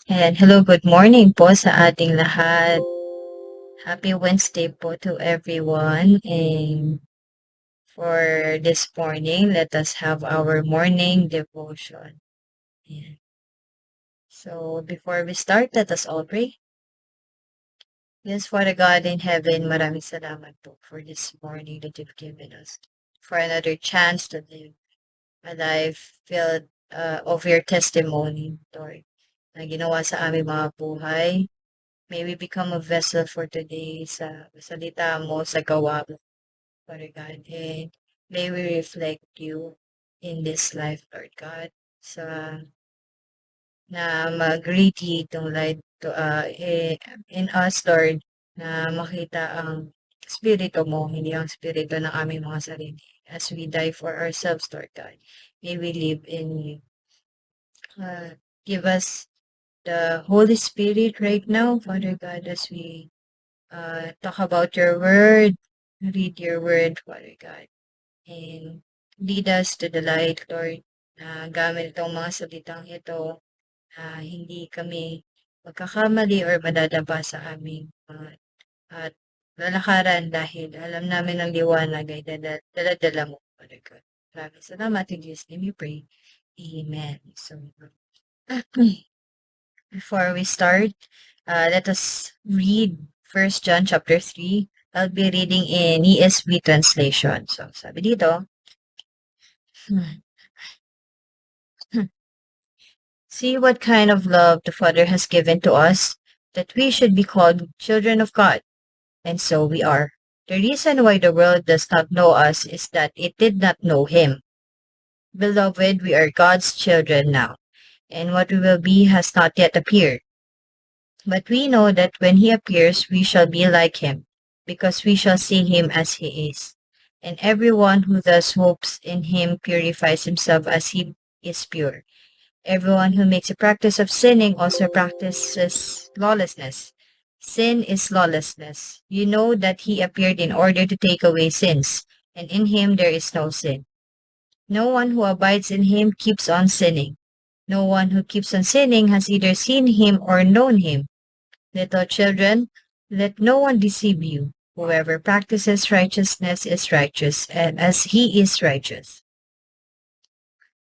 And hello, good morning po sa ating lahat. Happy Wednesday po to everyone. And for this morning, let us have our morning devotion. Ayan. So before we start, let us all pray. Yes, Father God in heaven, maraming salamat po for this morning that you've given us. For another chance to live a life filled of your testimony, Lord, na ginawa sa aming mga buhay. May we become a vessel for today sa salita mo, sa gawa mo, Father God. And may we reflect you in this life, Lord God. Sa na mag-radiate yung light to, in us, Lord, na makita ang spirito mo, hindi ang spirito ng aming mga sarili. As we die for ourselves, Lord God, may we live in you. Give us the Holy Spirit right now, Father God, as we talk about your word, read your word, Father God, and lead us to the light, Lord, na gamit itong mga salitang ito, hindi kami magkakamali or madadapa sa aming at lalakaran dahil alam namin ang liwanag ay dala mo, Father God. Maraming salamat. In Jesus' name we pray. Amen. So, before we start, let us read 1 John chapter 3. I'll be reading in ESV translation. So, sabi dito, see what kind of love the Father has given to us, that we should be called children of God. And so we are. The reason why the world does not know us is that it did not know Him. Beloved, we are God's children now, and what we will be has not yet appeared. But we know that when He appears, we shall be like Him, because we shall see Him as He is. And everyone who thus hopes in Him purifies himself as He is pure. Everyone who makes a practice of sinning also practices lawlessness. Sin is lawlessness. You know that He appeared in order to take away sins, and in Him there is no sin. No one who abides in Him keeps on sinning. No one who keeps on sinning has either seen Him or known Him. Little children, let no one deceive you. Whoever practices righteousness is righteous, and as he is righteous.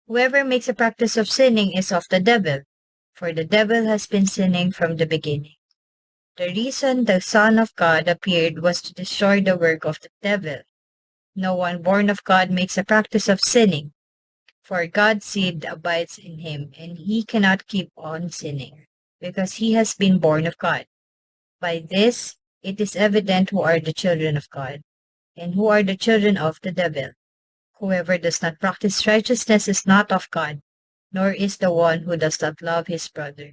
Whoever makes a practice of sinning is of the devil, for the devil has been sinning from the beginning. The reason the Son of God appeared was to destroy the work of the devil. No one born of God makes a practice of sinning, for God's seed abides in him, and he cannot keep on sinning, because he has been born of God. By this, it is evident who are the children of God, and who are the children of the devil. Whoever does not practice righteousness is not of God, nor is the one who does not love his brother.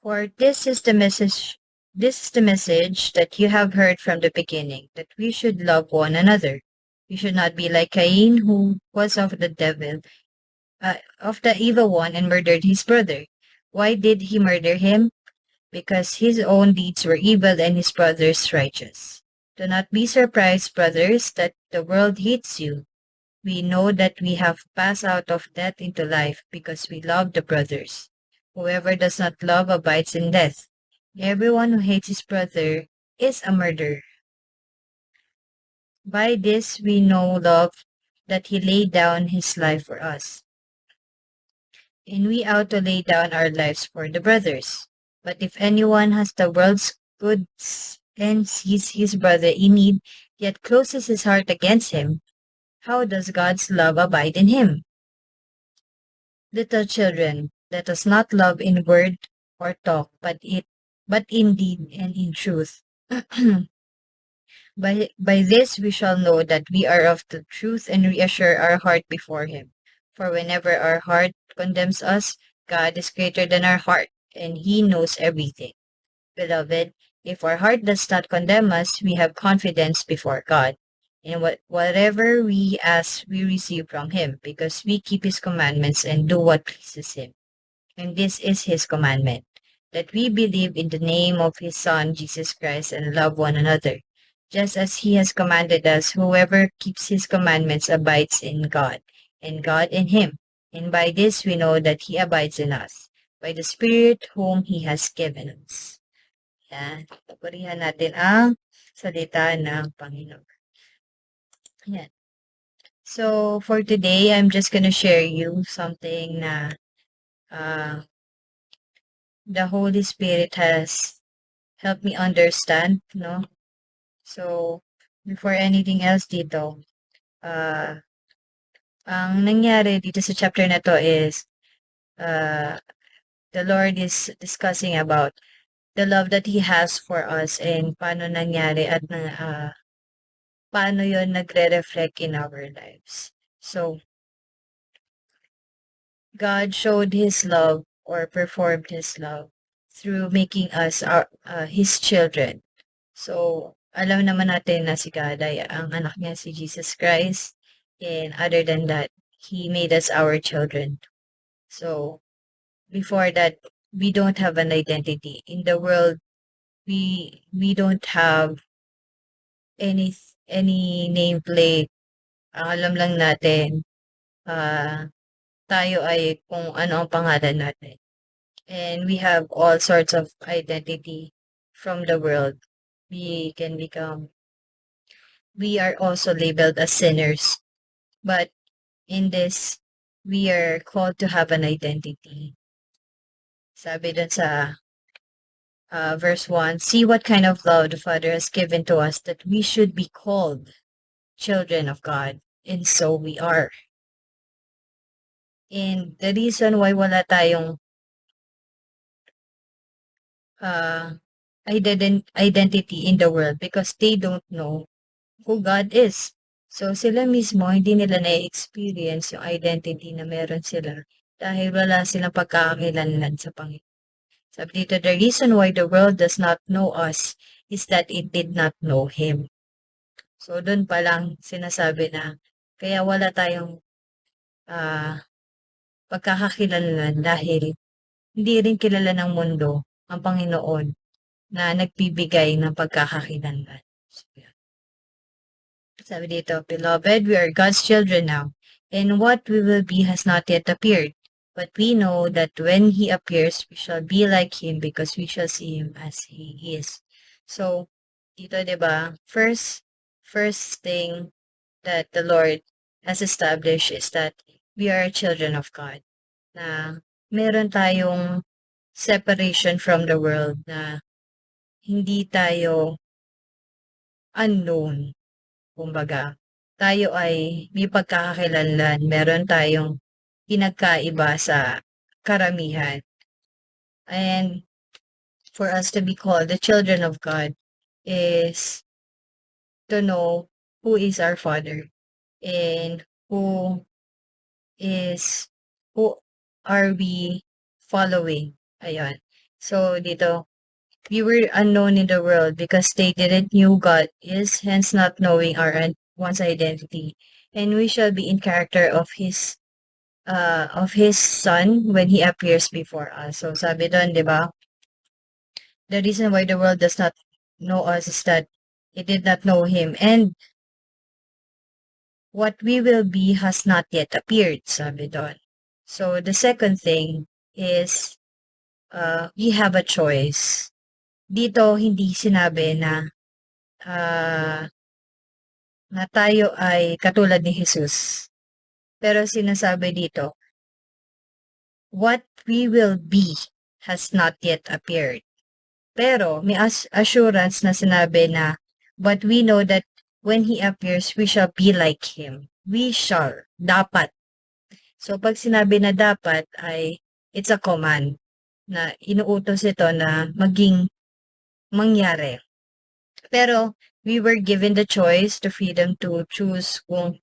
For this is the message that you have heard from the beginning, that we should love one another. We should not be like Cain, who was of the devil, of the evil one, and murdered his brother. Why did he murder him? Because his own deeds were evil and his brother's righteous. Do not be surprised, brothers, that the world hates you. We know that we have passed out of death into life because we love the brothers. Whoever does not love abides in death. Everyone who hates his brother is a murderer. By this we know love, that he laid down his life for us. And we ought to lay down our lives for the brothers. But if anyone has the world's goods and sees his brother in need, yet closes his heart against him, how does God's love abide in him? Little children, let us not love in word or talk, but in deed and in truth. By this we shall know that we are of the truth and reassure our heart before Him. For whenever our heart condemns us, God is greater than our heart, and He knows everything. Beloved, if our heart does not condemn us, we have confidence before God. And whatever we ask, we receive from Him, because we keep His commandments and do what pleases Him. And this is His commandment, that we believe in the name of His Son, Jesus Christ, and love one another. Just as He has commanded us, whoever keeps His commandments abides in God, and God in Him. And by this we know that He abides in us, by the Spirit whom He has given us. Yan. Purihan natin ang salita ng Panginoon. Yan. So, for today, I'm just gonna share you something na the Holy Spirit has helped me understand, no? So, before anything else dito, ang nangyari dito sa chapter na to is, the Lord is discussing about the love that He has for us and paano nangyari at paano yon nagre-reflect in our lives. So, God showed His love or performed His love through making us His children. So, alam naman natin na si God ay ang anak niya si Jesus Christ. And other than that, He made us our children. So, before that, we don't have an identity. In the world, we don't have any nameplate. Ang alam lang natin, tayo ay kung ano ang pangalan natin. And we have all sorts of identity from the world. We are also labeled as sinners. But in this, we are called to have an identity. Sabi dun sa verse 1, see what kind of love the Father has given to us that we should be called children of God. And so we are. And the reason why wala tayong identity in the world because they don't know who God is. So sila mismo, hindi nila na-experience yung identity na meron sila dahil wala silang pagkakakilanlan sa Panginoon. Sabi dito, the reason why the world does not know us is that it did not know Him. So doon pa lang sinasabi na kaya wala tayong pagkakakilanlan dahil hindi rin kilala ng mundo ang Panginoon na nagbibigay ng pagkakakilanlan. So, sabi dito, beloved, we are God's children now, and what we will be has not yet appeared. But we know that when He appears, we shall be like Him because we shall see Him as He is. So, dito, diba, first thing that the Lord has established is that we are children of God. Na meron tayong separation from the world na hindi tayo unknown. Kumbaga, tayo ay may pagkakakilanlan. Meron tayong pinagkaiba sa karamihan. And for us to be called the children of God is to know who is our Father and who are we following. Ayan. So, dito, we were unknown in the world because they didn't knew God is, hence not knowing one's identity. And we shall be in character of His Son when He appears before us. So, sabi doon, di ba? The reason why the world does not know us is that it did not know Him. And what we will be has not yet appeared, sabi doon. So, the second thing is we have a choice. Dito, hindi sinabi na na tayo ay katulad ni Jesus. Pero sinasabi dito, what we will be has not yet appeared. Pero may assurance na sinabi na, but we know that when He appears, we shall be like Him. We shall. Dapat. So, pag sinabi na dapat ay, it's a command na inuutos ito na mangyari. Pero, we were given the choice, the freedom to choose kung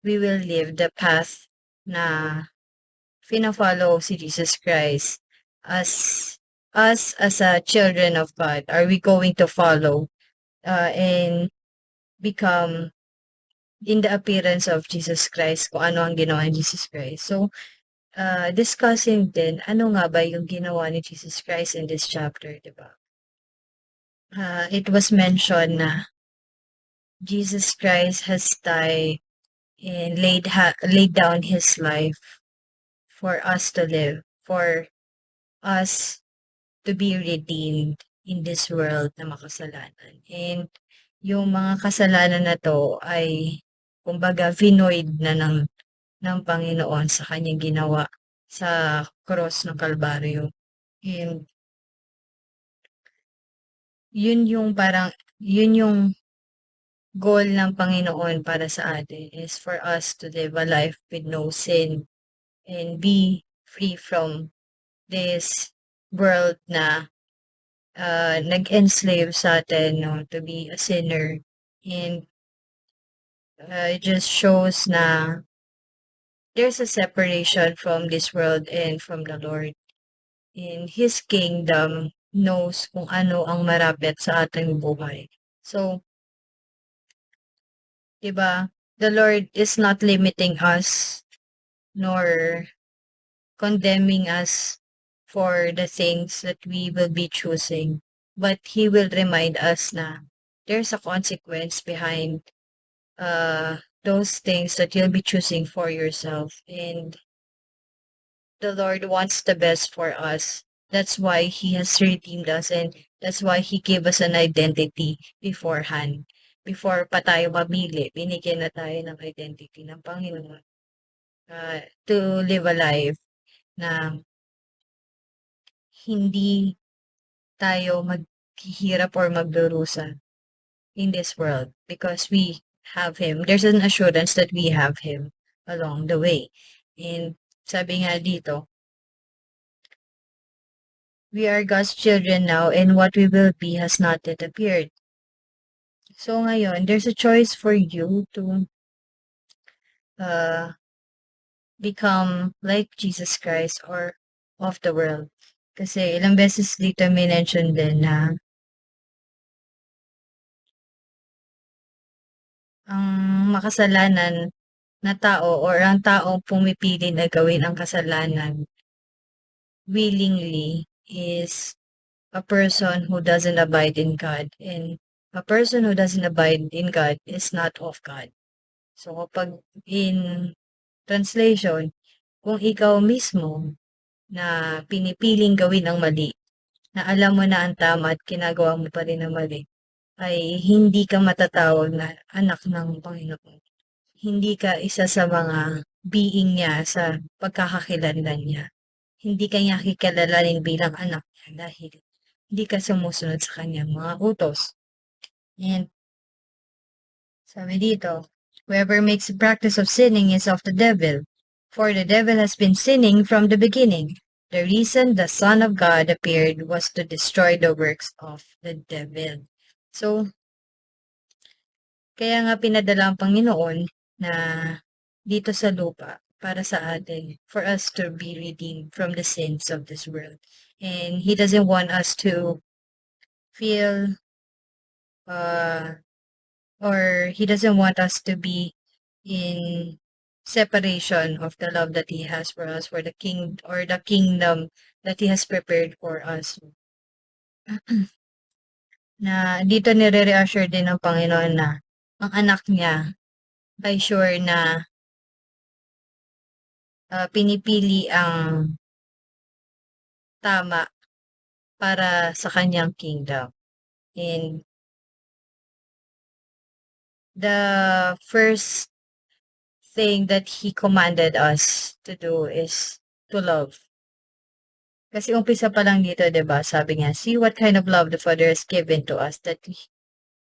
we will live the path na fina-follow si Jesus Christ as us as a children of God. Are we going to follow and become in the appearance of Jesus Christ, kung ano ang ginawa ni Jesus Christ? So, discussing din, ano nga ba yung ginawa ni Jesus Christ in this chapter, di ba? It was mentioned na Jesus Christ has died and laid down His life for us to live, for us to be redeemed in this world na makasalanan. And yung mga kasalanan na to ay kumbaga vinoid na ng Panginoon sa kanyang ginawa sa cross ng Kalbaryo. And yun yung goal ng Panginoon para sa atin is for us to live a life with no sin and be free from this world na nag-enslave sa atin, no, to be a sinner. And it just shows na there's a separation from this world and from the Lord. In His kingdom knows kung ano ang marapit sa ating buhay. So, diba, the Lord is not limiting us nor condemning us for the things that we will be choosing. But He will remind us na there's a consequence behind those things that you'll be choosing for yourself. And the Lord wants the best for us. That's why He has redeemed us and that's why He gave us an identity beforehand. Before pa tayo mamili, binigyan na tayo ng identity ng Panginoon to live a life na hindi tayo maghihirap or magdurusa in this world because we have Him. There's an assurance that we have Him along the way. And sabi nga dito, we are God's children now and what we will be has not yet appeared. So ngayon, there's a choice for you to become like Jesus Christ or of the world. Kasi ilang beses dito may mention din na ang makasalanan na tao or ang taong pumipili na gawin ang kasalanan willingly is a person who doesn't abide in God. And a person who doesn't abide in God is not of God. So kapag in translation, kung ikaw mismo na pinipiling gawin ang mali, na alam mo na ang tama at ginagawa mo pa rin ang mali, ay hindi ka matatawag na anak ng Panginoon. Hindi ka isa sa mga being niya sa pagkakakilanlan niya. Hindi ka niya kikilalanin bilang anak niya dahil hindi ka sumusunod sa kanyang mga utos. And sabi dito, whoever makes a practice of sinning is of the devil, for the devil has been sinning from the beginning. The reason the Son of God appeared was to destroy the works of the devil. So, kaya nga pinadala ang Panginoon na dito sa lupa para sa atin, for us to be redeemed from the sins of this world. And He doesn't want us to feel or He doesn't want us to be in separation of the love that He has for us, for the kingdom that He has prepared for us. Na dito nire-reassure din ng Panginoon na ang anak niya ay sure na pinipili ang tama para sa kanyang kingdom. And the first thing that He commanded us to do is to love. Kasi umpisa pa lang dito, 'di ba? Sabi niya, see what kind of love the Father has given to us that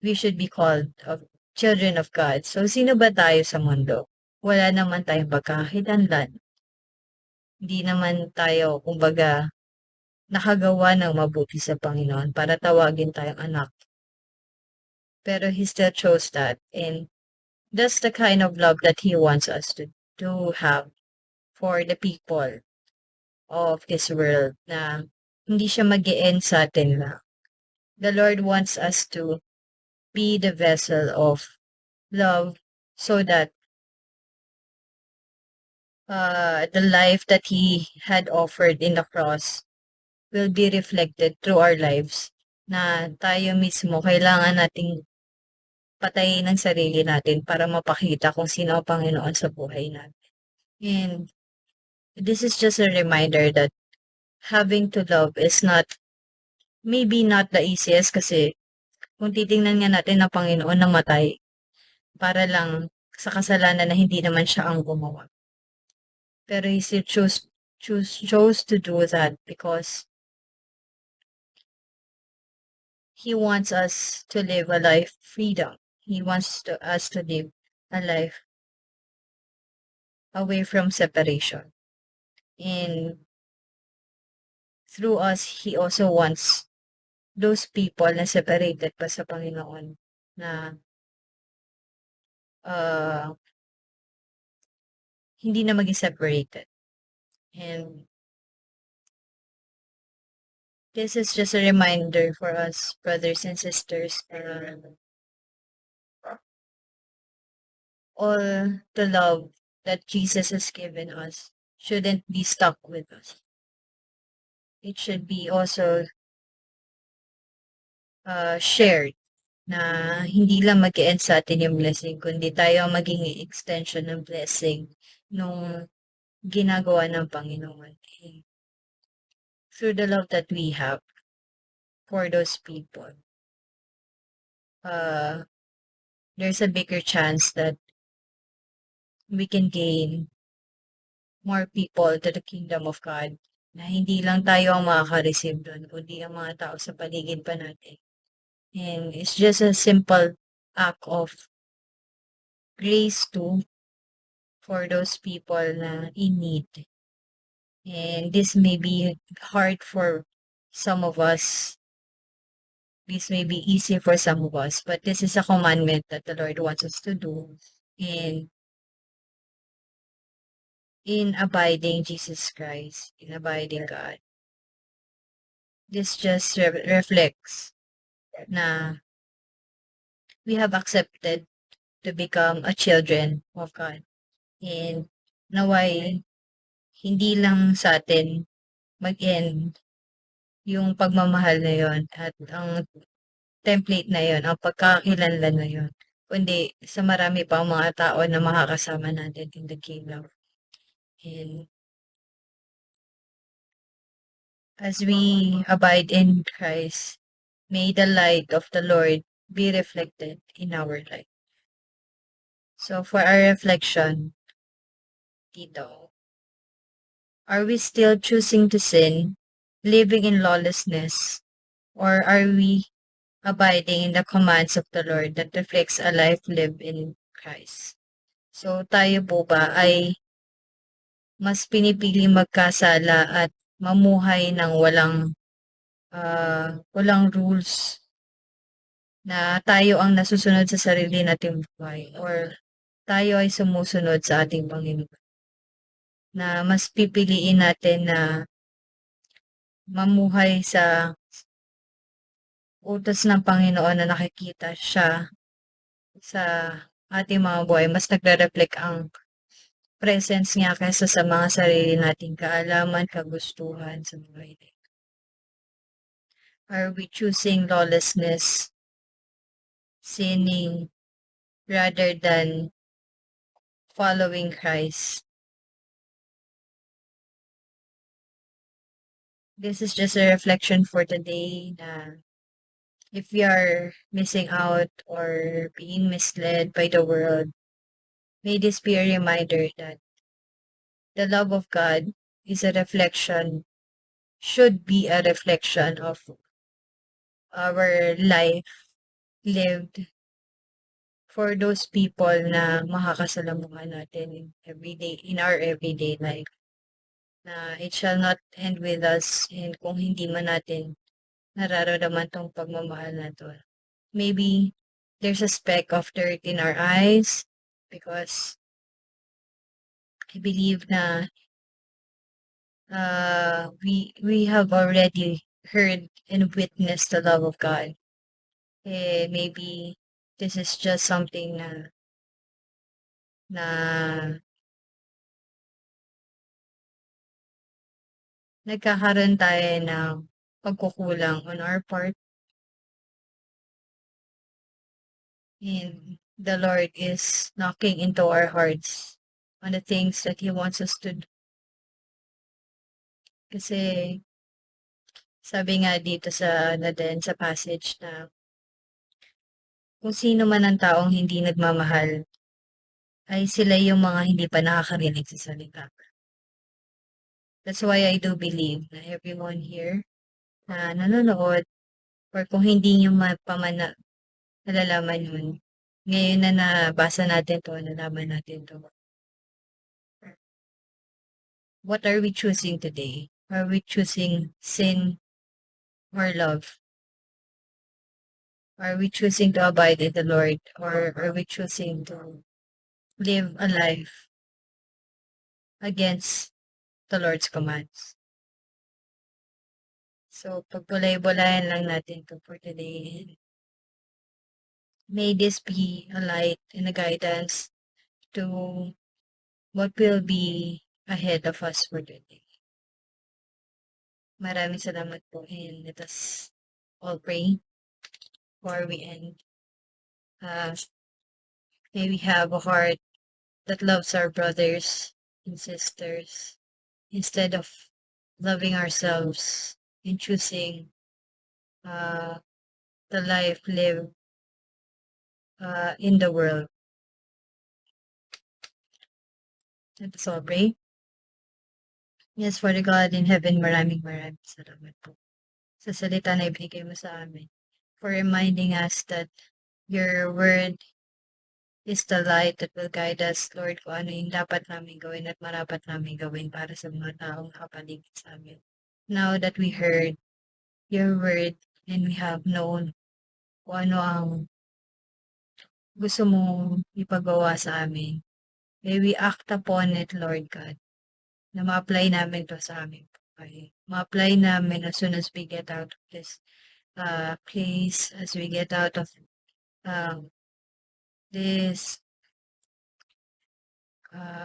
we should be called of children of God. So sino ba tayo sa mundo? Wala naman tayong pagkakakilanlan. Hindi naman tayo, kumbaga, nakagawa ng mabuti sa Panginoon para tawagin tayong anak. Pero He still chose that. And that's the kind of love that He wants us to have for the people of this world na hindi siya mag-e-end sa atin lang. The Lord wants us to be the vessel of love so that the life that He had offered in the cross will be reflected through our lives na tayo mismo kailangan nating patayin ang sarili natin para mapakita kung sino ang Panginoon sa buhay natin. And this is just a reminder that having to love is maybe not the easiest kasi kung titingnan nga natin na Panginoon namatay para lang sa kasalanan na hindi naman siya ang gumawa. Pero he still chose to do that because he wants us to live a life freedom. He wants us to live a life away from separation. And through us, he also wants those people na separated pa sa Panginoon na hindi na maging separated. And this is just a reminder for us, brothers and sisters, all the love that Jesus has given us shouldn't be stuck with us. It should be also shared na hindi lang mag-e-end sa atin yung blessing, kundi tayo ang maging extension ng blessing nung ginagawa ng Panginoon. Through the love that we have for those people, there's a bigger chance that we can gain more people to the kingdom of God na hindi lang tayo ang makaka-receive doon, kundi ang mga tao sa paligid pa natin. And it's just a simple act of grace too for those people na in need. And this may be hard for some of us. This may be easy for some of us, but this is a commandment that the Lord wants us to do. And in abiding Jesus Christ, in abiding God. This just reflects na we have accepted to become a children of God. And naway, hindi lang sa atin mag-end yung pagmamahal na yon at ang template na yon, ang pagkakakilanlan na yon, kundi sa marami pang mga tao na makakasama natin in the kingdom. And as we abide in Christ, may the light of the Lord be reflected in our life. So for our reflection, dito, are we still choosing to sin, living in lawlessness, or are we abiding in the commands of the Lord that reflects a life lived in Christ? So tayo po ba ay mas pinipili magkasala at mamuhay ng walang rules na tayo ang nasusunod sa sarili nating buhay, or tayo ay sumusunod sa ating Panginoon? Na mas pipiliin natin na mamuhay sa utos ng Panginoon na nakikita siya sa ating mga buhay. Mas nagre-reflect ang presence niya kaysa sa mga sarili nating kaalaman, kagustuhan sa buhay. Are we choosing lawlessness, sinning, rather than following Christ? This is just a reflection for today na if we are missing out or being misled by the world, may this be a reminder that the love of God is a reflection, should be a reflection of our life lived for those people na makakasalamuhan natin in our everyday life. Na it shall not end with us, and kung hindi man natin nararamdaman tong pagmamahal na to. Maybe there's a speck of dirt in our eyes because I believe na we have already heard and witnessed the love of God. Maybe this is just something na nagkakaroon tayo ng pagkukulang on our part. And the Lord is knocking into our hearts on the things that He wants us to do. Kasi sabi nga dito sa ano din, sa passage na kung sino man ang taong hindi nagmamahal, ay sila yung mga hindi pa nakakarinig sa salita. That's why I do believe na everyone here na nanonood or kung hindi niyo nalalaman yun, ngayon na nabasa natin 'to, nalaman natin 'to. What are we choosing today? Are we choosing sin or love? Are we choosing to abide in the Lord or are we choosing to live a life against the Lord's commands? So, pagpulay-bulayan lang natin 'to for today. May this be a light and a guidance to what will be ahead of us for today. Maraming salamat po and let us all pray before we end. May we have a heart that loves our brothers and sisters instead of loving ourselves and choosing the life lived in the world. Let us all pray. Yes, Father God in heaven, maraming salamat po sa salita na ibigay mo sa amin, for reminding us that your word is the light that will guide us, Lord, kung ano yung dapat namin gawin at marapat namin gawin para sa mga taong nakapaligid sa amin. Now that we heard your word and we have known kung ano ang gusto mong ipagawa sa amin, may we act upon it, Lord God, na ma-apply namin to sa aming buhay. Ma-apply namin as soon as we get out of this place, as we get out of this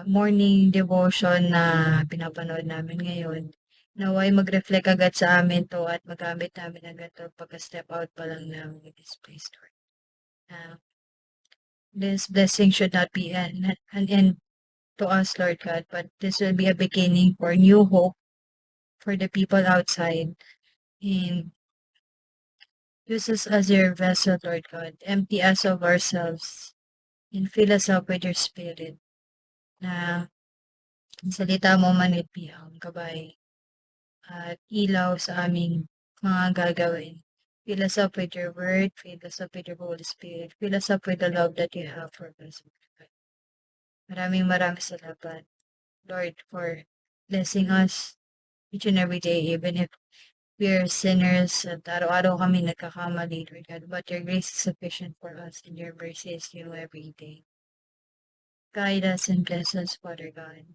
morning devotion na pinapanood namin ngayon. Naway mag-reflect agad sa amin to at magamit namin agad to pagka-step out pa lang ng this place, Lord. This blessing should not be an end to us, Lord God, but this will be a beginning for new hope for the people outside. And use us as your vessel, Lord God. Empty us of ourselves and fill us up with your spirit. Na ang salita mo man it be ang gabay at ilaw sa aming mga gagawin. Fill us up with your word, fill us up with your Holy Spirit, fill us up with the love that you have for us. Maraming salamat, Lord, for blessing us each and every day, even if we are sinners at araw-araw kami nagkakamali, Lord God, but your grace is sufficient for us and your mercy is new every day. Guide us and bless us, Father God.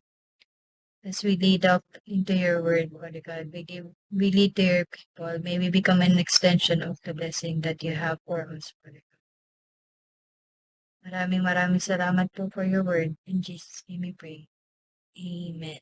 As we lead up into your word, Father God, we lead to your people. May we become an extension of the blessing that you have for us, Father God. Maraming salamat po for your word. In Jesus' name we pray. Amen.